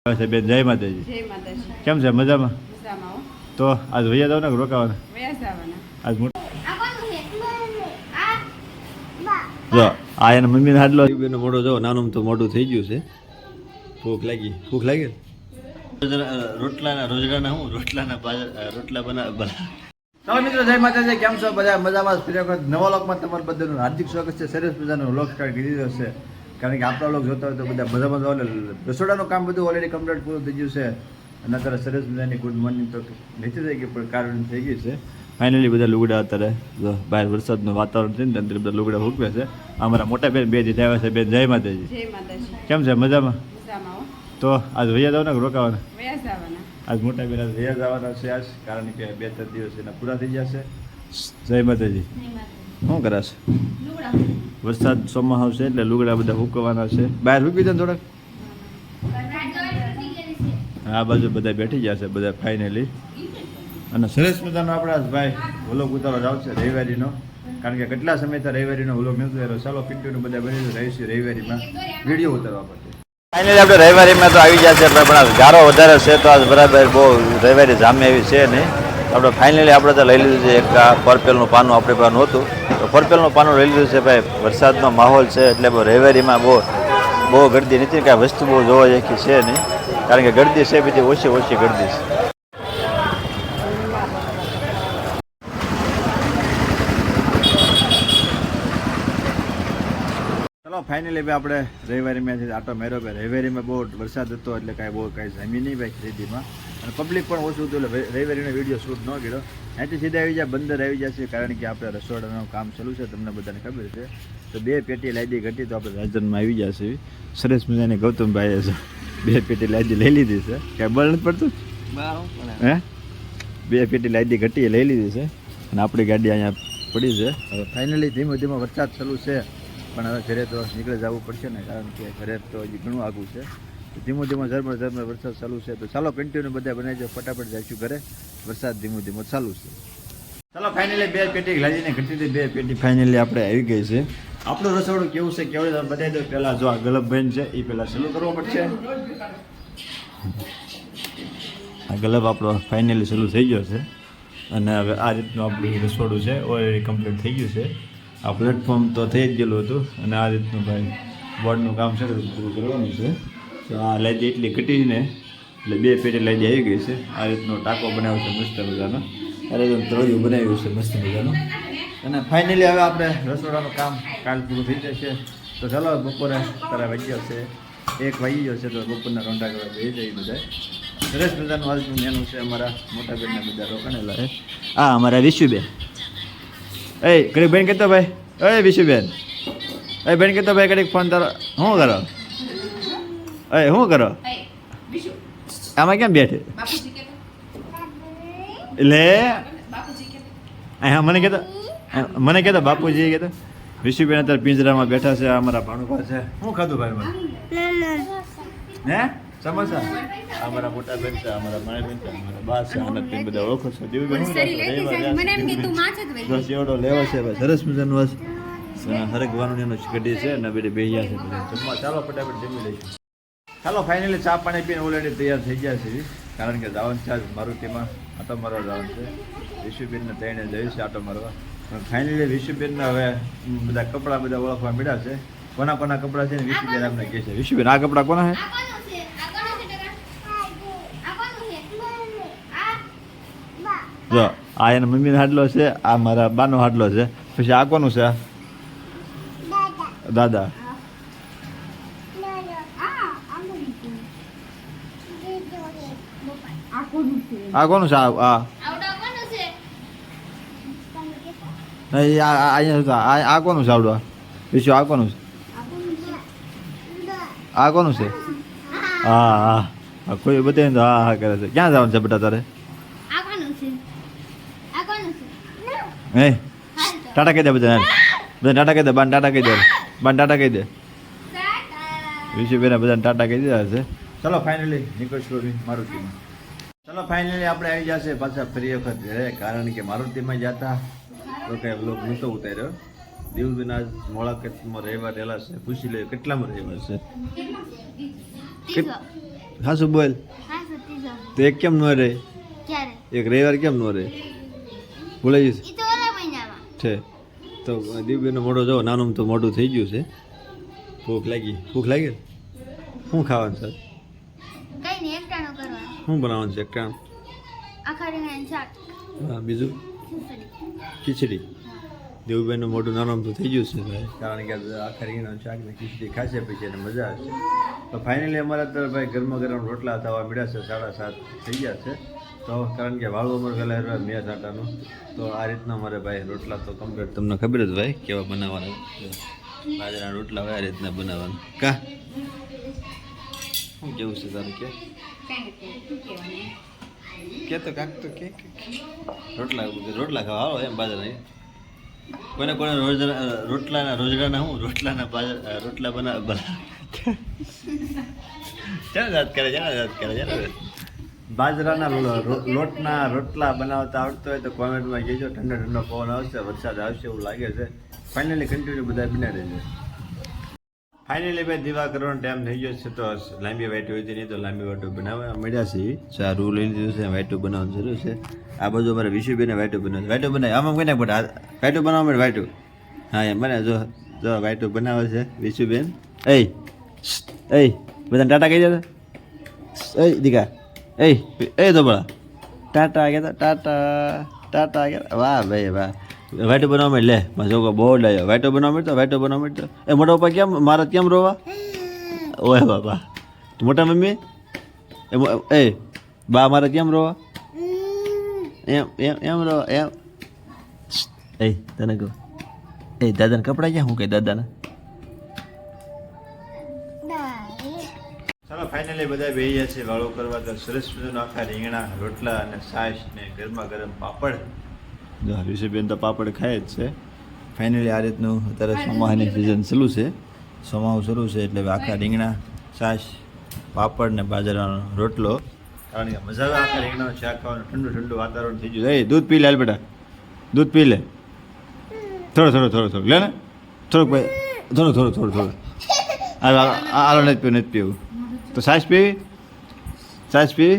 બેન જય માતાજી. જય માતાજી. કેમ છે? મજામાં? મજામાં હો. તો આજ વૈયા જાવ ને રોકાવાના? વયા જવાના. આજ જો આ એના મમ્મીને હાડલો બેનો મોટો જો નાનું તો મોટું થઈ ગયું છે. ભૂખ લાગી રોટલાના રોજગારના હું રોટલા બના. ચાલો મિત્રો જય માતાજી. કેમ છો બધા? મજામાં ફરી વખત નવા લોકમાં તમારું બધાનું હાર્દિક સ્વાગત છે. સરસ મજાનો લોક સ્ટાર્ટ કરી દીધો છે, કારણ કે આપણા લોક જોતા હોય તો બધા મજામાં રસોડાનું કામ બધું ઓલરેડી કમ્પ્લીટ પૂરું થઈ ગયું છે. અને અત્યારે સરસ મજાની ગુડ મોર્નિંગ તો નથી થઈ ગઈ પણ કારણ થઈ ગઈ છે. ફાઇનલી બધા લુગડા અત્યારે જો બહાર વરસાદનું વાતાવરણ છે ને અંદર બધા લુગડા સૂકવે છે. અમારા મોટા બેન બે દીધા આવ્યા છે. બેન જય માતાજી. જય માતાજી. કેમ છે? મજામાં? મજામાં હો. તો આજ વૈયા જાવ ને રોકાવાના? વયા જવાના. આજ મોટા બેન આજ વૈયા જવાના છે આજ, કારણ કે 2-3 દિવસ એના પૂરા થઈ જશે. જય માતાજી. શું કરાશે? વરસાદ ચોમાસું છે એટલે લુગડા બધા સૂકવવાના છે. બહાર સૂકવી દે ને થોડાક. આ બાજુ બધા બેઠી જશે બધા ફાઇનલી. અને સરસ મજાનો આપણા ભાઈ વ્લોગ ઉતારવા જાવ છે રવિવારીનો, કારણ કે કેટલા સમયથી રવિવારીનો વ્લોગ નથી આવ્યો. ચાલો કન્ટિન્યુ બધા બની રહીશું રવિવારીમાં વિડીયો ઉતારવા પડશે. ફાઇનલી આપણે રવિવારીમાં તો આવી જશે પણ ગારો વધારે છે તો આજ બરાબર બહુ રવિવારી જામે એવી છે નહીં. આપણે ફાઇનલી આપણે તો લઈ લીધું છે એક પરપેલનું પાનું આપણે પાનું હતું તો પરપેલનું પાનું લઈ લીધું છે ભાઈ. વરસાદનો માહોલ છે એટલે રવિવારીમાં બહુ ગરદી નથી, કાંઈ વસ્તુ બહુ જોવા જેવી છે નહીં, કારણ કે ગરદી છે બધી ઓછી ગરદી છે. ચલો ફાઇનલી ભાઈ આપણે રવિવારીમાં આટો મેળ્યો ભાઈ. રવિવારીમાં બહુ વરસાદ હતો એટલે કાંઈ જમી નહીં ભાઈ ખરીદીમાં, અને પબ્લિક પણ ઓછું હતું એટલે રવિવારીનો વિડીયો શૂટ ન કર્યો. અહીંથી સીધા આવી જાય બંદર આવી જશે, કારણ કે આપણે રસોડાનું કામ ચાલુ છે, તમને બધાને ખબર છે. તો 2 પેટી લાદી ઘટી તો આપણે રાજનમાં આવી જશે. સરસ મજાની ગૌતમભાઈએ છે 2 પેટી લાદી લઈ લીધી છે. કાંઈ બળ નથી પડતું હે? 2 પેટી લાદી ઘટી લઈ લીધી છે અને આપણી ગાડી અહીંયા પડી છે. હવે ફાઇનલી ધીમે વરસાદ ચાલુ છે પણ હવે ઘરે તો નીકળી જવું પડશે ને, કારણ કે ઘરે તો હજી ઘણું આગું છે. ધીમો ઝરમર વરસાદ ચાલુ છે. તો ચાલો કન્ટિન્યુ બધા બનાવી જાઓ, ફટાફટ જઈશું ઘરે. વરસાદ ધીમો ચાલુ છે. ચાલો ફાઇનલી 2 પેટી લાદીને ઘટી 2 પેટી ફાઇનલી આપણે આવી ગઈ છે. આપણું રસોડું કેવું છે કેવું તમે બતાવી દો. પહેલાં જો આ ગલભબેન છે એ પહેલાં ચાલુ કરવો પડશે. આ ગલભ આપણો ફાઇનલી ચાલુ થઈ ગયો છે અને હવે આ રીતનું આપણું રસોડું છે ઓલરેડી કમ્પ્લીટ થઈ ગયું છે. આ પ્લેટફોર્મ તો થઈ જ ગયેલું હતું અને આ રીતનું ભાઈ બોર્ડનું કામ છે પૂરું કરવાનું છે. તો આ લાદી એટલી ઘટીને એટલે 2 પેટી લાદી આવી ગઈ છે. આ રીતનો ટાંકો બનાવ્યો છે મસ્ત મજાનો, આ રીતનું તળિયું બનાવ્યું છે મસ્ત મજાનું. અને ફાઇનલી હવે આપણે રસોડાનું કામ કાલ પૂરું થઈ જશે. તો ચાલો બપોરે તારા વાગ્યો છે 1 વાગી ગયો છે તો બપોરના રોંઢા કરવા જઈ જઈએ બધા. સરસ મજાનું આજનું મેનુ છે. અમારા મોટા બેનના બધા રોકાણેલા છે. આ અમારા વિશુબેન કડીક બેન કહેતો ભાઈ વિશુબેન બેન કહેતો ભાઈ કડીક ફોન તારો શું કરો શું કરો આમાં કેમ બેઠે એટલે મને કહેતો બાપુજી કહેતો. વિશુબેન અત્યારે પિંજરામાં બેઠા છે. અમારા ભાણુભા છે. શું ખાધું ભાઈ મને હે સમોસા? અમારા મોટા બેન છે, અમારા માય બેન છે, અમારા બા છે, આનંદ બેન બધા ઓળખો છો. સેવડો લેવો છે ભાઈ. સરસ મજાનું હરગવાનું એનું કઢી છે અને બધી બેહ્યા છે જમવા. ચાલો ફટાફટ જમી લઈશું. ચાલો ફાઇનલી ચા પાણી પીને ઓલરેડી તૈયાર થઈ ગયા છે, કારણ કે જવાનું છે આજ મારુતિમાં આટો મારવા જવાનું છે. વિશુબેનને તઈને જઈશ છે આટો મારવા. ફાઇનલી વિશુબેનને હવે બધા કપડાં બધા ઓળખવા મળ્યા છે. કોના કપડાં છે ને વિશુબેન આપણે કહે છે. વિશુબેન આ કપડાં કોના છે? જો આ એના મમ્મીનો હાડલો છે, આ મારા બાનો હાડલો છે. પછી આ કોનું છે? દાદા. આ કોનું છે? આ કોનું છે આવડું? વિશુ આ કોનું છે? આ કોનું છે? હા કોઈ બતાવીને તો હા કરે છે. ક્યાં જવાનું છે બેટા તારે? હે ટાટા કહી દે બધા ટાટા કહી દે. બાન ટાટા કહી દે. વિશુબેન બધાને ટાટા કહી દીધા છે. ચલો ફાઇનલી નીકળશું મારુતિમાં. ચલો ફાઇનલી આપણે આવી જશે પાછા ફરી વખત ઘરે, કારણ કે મારુતિમાં જતા તો કંઈ વ્લોગ નહોતો ઉતાર્યો. દેવબેન આજ મોળાકેતમાં રહેવા રહેલા છે. પૂછી લે કેટલામાં રહેવા છે? હાસુ બોલ હા સતી જાવ તો એક કેમ ન રહે ક્યારે એક રવિવાર કેમ ન રહે ભૂલાઈ જઈશ ઈ તો ઓલા મહિનામાં છે તો દીવબેનનું મોઢું જો નાનું તો મોઢું થઈ ગયું છે ભૂખ લાગી શું ખાવાનું સર કઈ નહીં એકટાણો કરવા શું બનાવવાનું છે એકટાણ આખા રીંગણાનું શાક હા બીજું ખીચડી દેવુબેનનું મોઢું નાનું તો થઈ ગયું છે ભાઈ કારણ કે આખા રીંગણાનું શાક ને ખીચડી ખાશે પછી એને મજા આવશે તો ફાઇનલી અમારા અત્યારે ભાઈ ગરમા ગરમ રોટલા થવા મળ્યા છે 7:30 થઈ ગયા છે તો કારણ કે વાળું અમારે પહેલાં મેં આટાનું તો આ રીતના અમારે ભાઈ રોટલા તો કમ્પ્લીટ તમને ખબર જ ભાઈ કેવા બનાવવાના બાજરાના રોટલા હોય આ રીતના બનાવવાના કા શું કેવું છે તારું કે કાંઈ નથી શું કહેવાનું કે તો કાક તો કે રોટલા ખાવા આવો એમ બાજરા કોને કોને રોટલાના બાજરા રોટલા બાજરાના લોટના રોટલા બનાવતા આવડતો હોય તો કોમેન્ટમાં કહેજો ઠંડો ઠંડો પવન આવશે વરસાદ આવશે એવું લાગે છે ફાઇનલી કન્ટિન્યુ બધા બનાવી દેજો ફાઇનલી ભાઈ દીવા કરવાનો ટાઈમ થઈ ગયો છે તો લાંબી વાઈટ હોય નહીં તો લાંબી વાઈટો બનાવવા મળ્યા છે સારું લઈ લીધું છે વાઈટો બનાવવાનું શરૂ છે આ બાજુ અમારે વિશુબેને વાઈટો બનાવે આમાં કોઈ ના બટ વાઈટો બનાવવા મળે વાઈટો હા એમ બને જો વાઈટો બનાવે છે વિશુબેન એ બધાને ટાટા કહી દે એ દીકા એ તો બળા ટાટા ગયા ટાટા ગયા વાહ ભાઈ વાહ વાઈટો બનાવવા માંડ લે મારા છોકરો બહુ ડાયો વાઈટો બનાવવા માંડતો એ મોટા પપ્પા કેમ મારા કેમ રોવા ઓય બાપા મોટા મમ્મી એ બા મારા કેમ રોવા એમ રોવા એમ એ તને કહું એ દાદાને કપડાં ક્યાં હું કહે દાદાને ચાલો ફાઇનલી બધા બેસી ગયા છે વાળો કરવા તો સરસ મજાના આખા રીંગણા રોટલા અને છાશ ને ગરમા ગરમ પાપડ જો ઋષિબેન તો પાપડ ખાય જ છે ફાઇનલી આ રીતનું અત્યારે ચોમાસાની સિઝન ચાલુ છે ચોમાસું શરૂ છે એટલે આખા રીંગણા છાશ પાપડ ને બાજરાનો રોટલો કારણ કે મજા આવે આખા રીંગણાનું શાક ખાવાનું ઠંડુ ઠંડુ વાતાવરણ થઈ ગયું એ દૂધ પી લે બેટા દૂધ પી લે થોડું લે ને થોડુંક આલો નથી પીવું તો છાશ પીવી